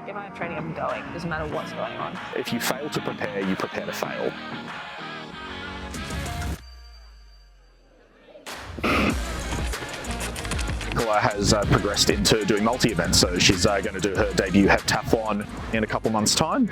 Like if I have training, I'm going. It doesn't matter what's going on. If you fail to prepare, you prepare to fail. Nicola has progressed into doing multi-events, so she's going to do her debut heptathlon in a couple months' time.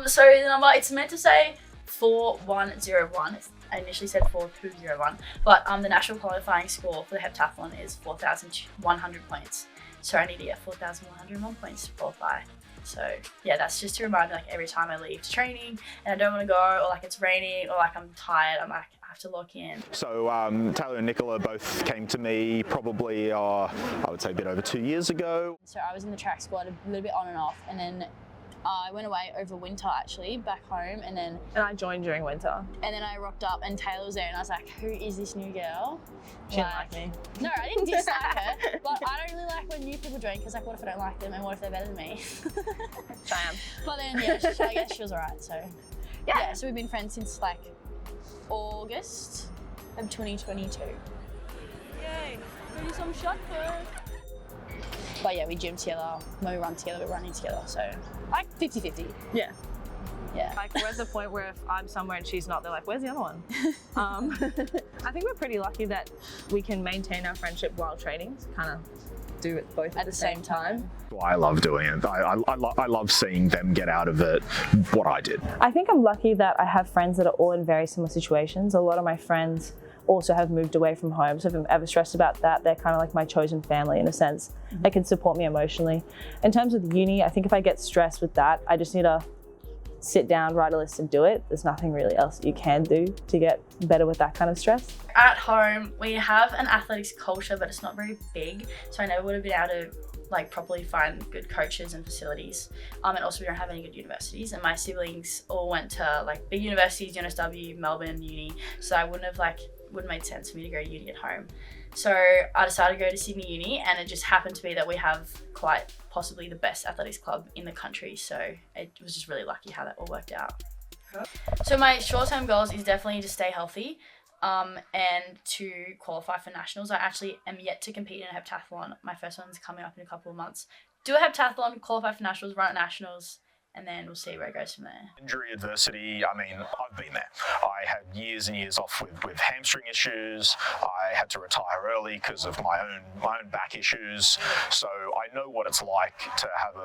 So the number, it's meant to say 4101. I initially said 4201, but the national qualifying score for the heptathlon is 4,100 points. So I need to get 4,101 points to qualify. So yeah, that's just to remind me, like every time I leave to training and I don't want to go, or like it's raining, or like I'm tired, I'm like, I have to lock in. So Taylor and Nicola both came to me probably, I would say a bit over 2 years ago. So I was in the track squad a little bit on and off, and then I went away over winter actually, back home, and I joined during winter. And then I rocked up and Taylor was there and I was like, who is this new girl? She didn't like me. No, I didn't dislike her, but I don't really like when new people join, because like what if I don't like them and what if they're better than me? Which I am. But then yeah, I guess she was alright, so. Yeah, so we've been friends since like August of 2022. Yay, ready some shot first. But yeah, we gym together, when we run together, we're running together, so like 50-50. Yeah. Yeah. Like we're at the point where if I'm somewhere and she's not, they're like, where's the other one? I think we're pretty lucky that we can maintain our friendship while training, kind of do it both at the same time. Well, I love doing it. I love seeing them get out of it what I did. I think I'm lucky that I have friends that are all in very similar situations. A lot of my friends also have moved away from home, so if I'm ever stressed about that, they're kind of like my chosen family in a sense. They can support me emotionally. In terms of uni, I think if I get stressed with that, I just need to sit down, write a list and do it. There's nothing really else you can do to get better with that kind of stress. At home, we have an athletics culture, but it's not very big, so I never would have been able to like properly find good coaches and facilities. And also we don't have any good universities, and my siblings all went to like big universities, UNSW, Melbourne, uni, so I wouldn't make sense for me to go to uni at home. So I decided to go to Sydney Uni, and it just happened to be that we have quite possibly the best athletics club in the country, so it was just really lucky how that all worked out. So my short-term goals is definitely to stay healthy and to qualify for nationals. I actually am yet to compete in a heptathlon. My first one's coming up in a couple of months. Do a heptathlon, qualify for nationals, run at nationals, and then we'll see where it goes from there. Injury adversity, I mean, I've been there. I had years and years off with hamstring issues. I had to retire early because of my own back issues. So I know what it's like to have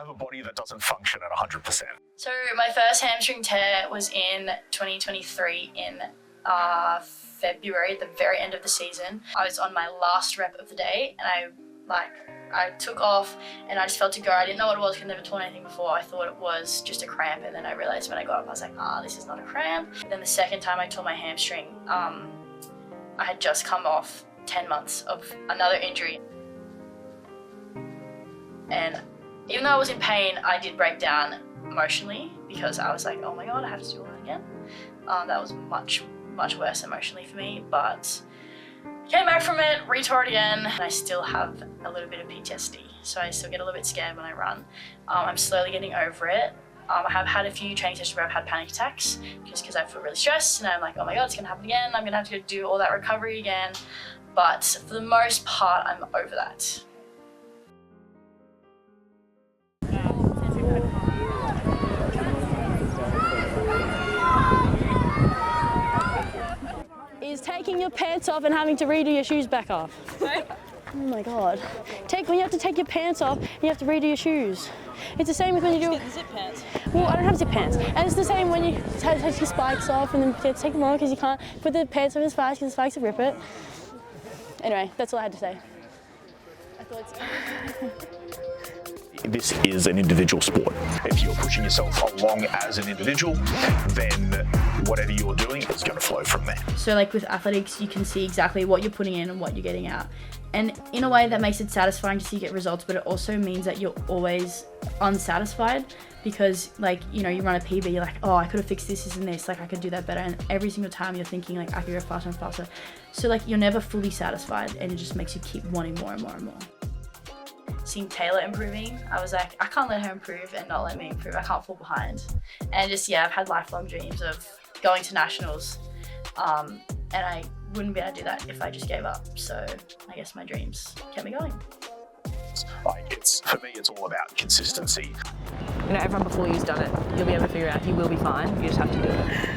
a body that doesn't function at 100%. So my first hamstring tear was in 2023 in February, at the very end of the season. I was on my last rep of the day, and I took off and I just felt to go. I didn't know what it was, because I'd never torn anything before. I thought it was just a cramp, and then I realized when I got up, I was like, this is not a cramp. Then the second time I tore my hamstring, I had just come off 10 months of another injury. And even though I was in pain, I did break down emotionally, because I was like, oh my God, I have to do all that again. That was much, much worse emotionally for me, but came back from it, retore it again, and I still have a little bit of PTSD, so I still get a little bit scared when I run. I'm slowly getting over it. I have had a few training sessions where I've had panic attacks, just because I feel really stressed, and I'm like, oh my God, it's gonna happen again, I'm gonna have to go do all that recovery again. But for the most part, I'm over that. Is taking your pants off and having to redo your shoes back off. Right? Oh my God. When you have to take your pants off, you have to redo your shoes. It's the same with when you do... Zip pants. Well, I don't have zip pants. And it's the same when you take your spikes off and then you have to take them on, because you can't put the pants on the spikes, because the spikes will rip it. Anyway, that's all I had to say. I thought This is an individual sport. If you're pushing yourself along as an individual, then whatever you're doing is going to flow from there. So like with athletics, you can see exactly what you're putting in and what you're getting out. And in a way that makes it satisfying to see you get results, but it also means that you're always unsatisfied, because like, you know, you run a PB, you're like, oh, I could have fixed this and this, like I could do that better. And every single time you're thinking like, I could go faster and faster. So like, you're never fully satisfied, and it just makes you keep wanting more and more and more. Seeing Taylor improving, I was like, I can't let her improve and not let me improve. I can't fall behind. And just, yeah, I've had lifelong dreams of going to nationals, and I wouldn't be able to do that if I just gave up. So I guess my dreams kept me going. sessions. Like it's, for me, it's all about consistency. You know, everyone before you's done it. You'll be able to figure it out. You will be fine. You just have to do it.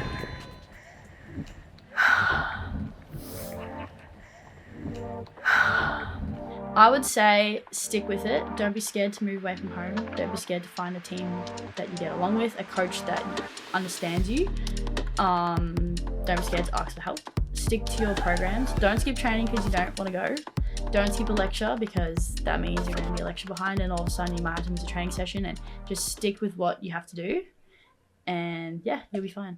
I would say stick with it. Don't be scared to move away from home. Don't be scared to find a team that you get along with, a coach that understands you. Don't be scared to ask for help. Stick to your programs. Don't skip training because you don't want to go. Don't skip a lecture because that means you're going to be a lecture behind and all of a sudden you might have to miss a training session, and just stick with what you have to do and yeah, you'll be fine.